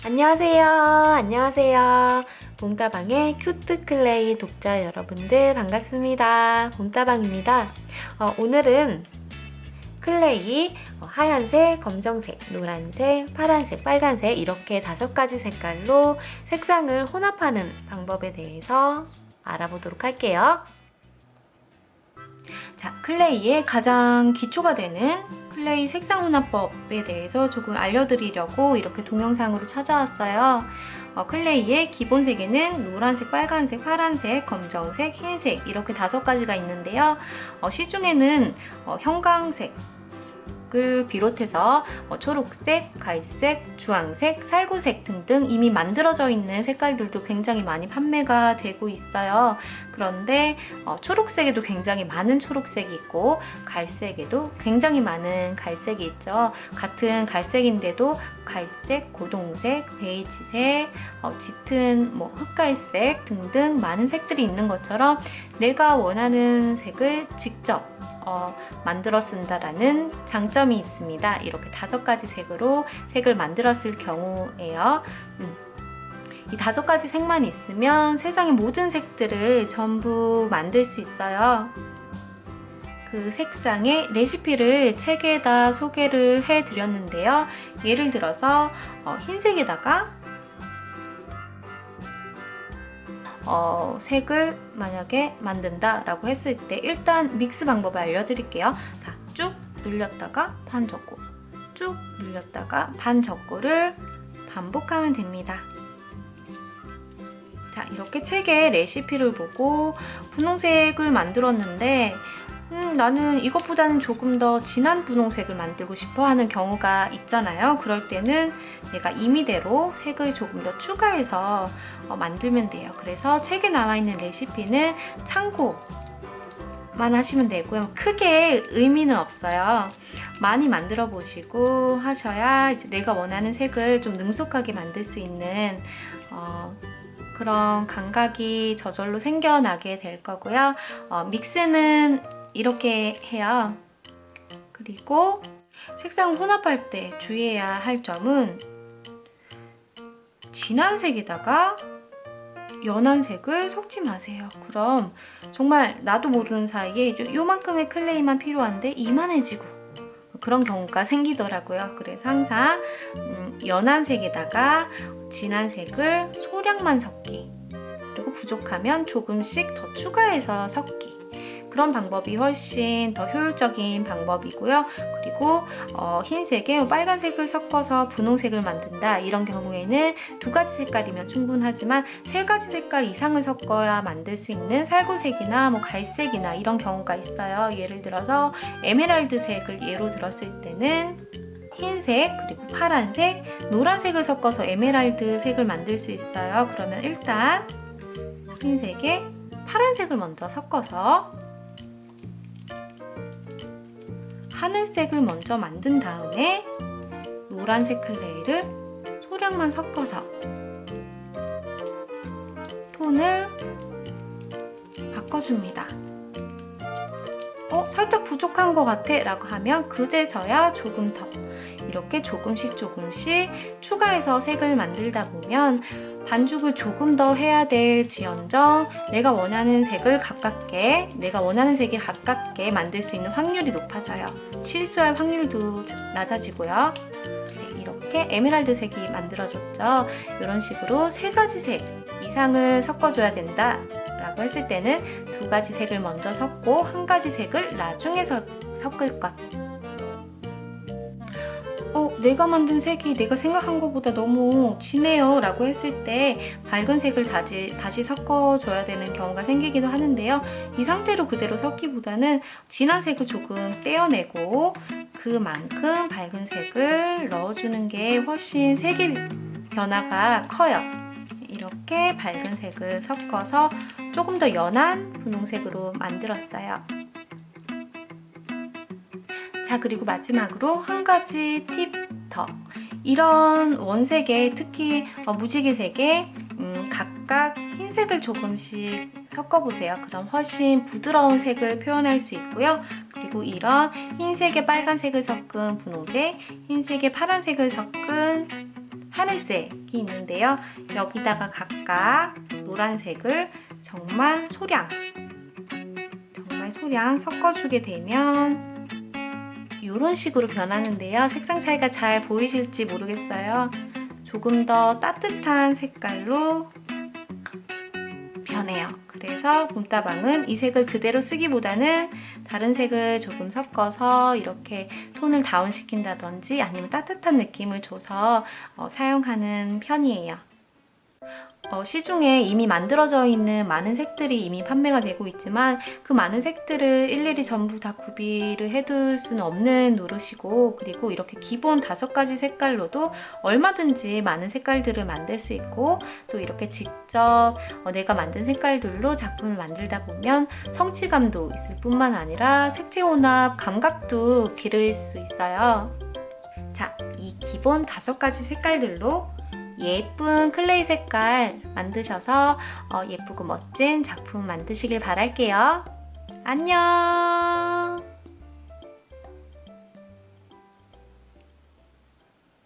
안녕하세요. 안녕하세요. 봄따방의 큐트 클레이 독자 여러분들 반갑습니다. 봄따방입니다. 오늘은 클레이 하얀색, 검정색, 노란색, 파란색, 빨간색 이렇게 5가지 색깔로 색상을 혼합하는 방법에 대해서 알아보도록 할게요. 자, 클레이의 가장 기초가 되는 클레이 색상 혼합법에 대해서 조금 알려드리려고 이렇게 동영상으로 찾아왔어요. 클레이의 기본 색에는 노란색, 빨간색, 파란색, 검정색, 흰색 이렇게 5가지가 있는데요. 시중에는 형광색 을 비롯해서 초록색, 갈색, 주황색, 살구색 등등 이미 만들어져 있는 색깔들도 굉장히 많이 판매가 되고 있어요. 그런데 초록색에도 굉장히 많은 초록색이 있고 갈색에도 굉장히 많은 갈색이 있죠. 같은 갈색인데도 갈색, 고동색, 베이지색, 짙은 흑갈색 등등 많은 색들이 있는 것처럼 내가 원하는 색을 직접 만들어 쓴다라는 장점이 있습니다. 이렇게 5가지 색으로 색을 만들었을 경우에요. 이 5가지 색만 있으면 세상의 모든 색들을 전부 만들 수 있어요. 그 색상의 레시피를 책에다 소개를 해드렸는데요. 예를 들어서 흰색에다가 색을 만약에 만든다 라고 했을 때 일단 믹스 방법을 알려드릴게요. 자, 쭉 눌렸다가 반 접고 쭉 눌렸다가 반 접고를 반복하면 됩니다. 자, 이렇게 책의 레시피를 보고 분홍색을 만들었는데 나는 이것보다는 조금 더 진한 분홍색을 만들고 싶어 하는 경우가 있잖아요. 그럴 때는 내가 임의대로 색을 조금 더 추가해서 만들면 돼요. 그래서 책에 나와 있는 레시피는 참고만 하시면 되고요. 크게 의미는 없어요. 많이 만들어 보시고 하셔야 이제 내가 원하는 색을 좀 능숙하게 만들 수 있는 그런 감각이 저절로 생겨나게 될 거고요. 믹스는 이렇게 해요. 그리고 색상 혼합할 때 주의해야 할 점은 진한 색에다가 연한 색을 섞지 마세요. 그럼 정말 나도 모르는 사이에 요만큼의 클레이만 필요한데 이만해지고 그런 경우가 생기더라고요. 그래서 항상 연한 색에다가 진한 색을 소량만 섞기, 그리고 부족하면 조금씩 더 추가해서 섞기, 그런 방법이 훨씬 더 효율적인 방법이고요. 그리고 흰색에 빨간색을 섞어서 분홍색을 만든다 이런 경우에는 2가지 색깔이면 충분하지만 3가지 색깔 이상을 섞어야 만들 수 있는 살구색이나 갈색이나 이런 경우가 있어요. 예를 들어서 에메랄드색을 예로 들었을 때는 흰색, 그리고 파란색, 노란색을 섞어서 에메랄드색을 만들 수 있어요. 그러면 일단 흰색에 파란색을 먼저 섞어서 하늘색을 먼저 만든 다음에 노란색 클레이를 소량만 섞어서 톤을 바꿔줍니다. 살짝 부족한 것 같아 라고 하면 그제서야 조금 더 이렇게 조금씩 추가해서 색을 만들다 보면 반죽을 조금 더 해야 될지언정 내가 원하는 색이 가깝게 만들 수 있는 확률이 높아져요. 실수할 확률도 낮아지고요. 네, 이렇게 에메랄드 색이 만들어졌죠. 이런 식으로 3가지 색 이상을 섞어줘야 된다 라고 했을 때는 2가지 색을 먼저 섞고 1가지 색을 나중에 섞을 것. 내가 만든 색이 내가 생각한 것보다 너무 진해요 라고 했을 때 밝은 색을 다시 섞어줘야 되는 경우가 생기기도 하는데요. 이 상태로 그대로 섞기보다는 진한 색을 조금 떼어내고 그만큼 밝은 색을 넣어주는 게 훨씬 색의 변화가 커요. 이렇게 밝은 색을 섞어서 조금 더 연한 분홍색으로 만들었어요. 자, 그리고 마지막으로 1가지 팁 더. 이런 원색에 특히 무지개색에 각각 흰색을 조금씩 섞어보세요. 그럼 훨씬 부드러운 색을 표현할 수 있고요. 그리고 이런 흰색에 빨간색을 섞은 분홍색, 흰색에 파란색을 섞은 하늘색이 있는데요. 여기다가 각각 노란색을 정말 소량 섞어주게 되면 이런 식으로 변하는데요. 색상 차이가 잘 보이실지 모르겠어요. 조금 더 따뜻한 색깔로 변해요. 그래서 봄따방은 이 색을 그대로 쓰기보다는 다른 색을 조금 섞어서 이렇게 톤을 다운시킨다든지 아니면 따뜻한 느낌을 줘서 사용하는 편이에요. 시중에 이미 만들어져 있는 많은 색들이 이미 판매가 되고 있지만 그 많은 색들을 일일이 전부 다 구비를 해둘 수는 없는 노릇이고, 그리고 이렇게 기본 5가지 색깔로도 얼마든지 많은 색깔들을 만들 수 있고, 또 이렇게 직접 내가 만든 색깔들로 작품을 만들다 보면 성취감도 있을 뿐만 아니라 색채 혼합 감각도 기를 수 있어요. 자, 이 기본 5가지 색깔들로 예쁜 클레이 색깔 만드셔서 예쁘고 멋진 작품 만드시길 바랄게요. 안녕!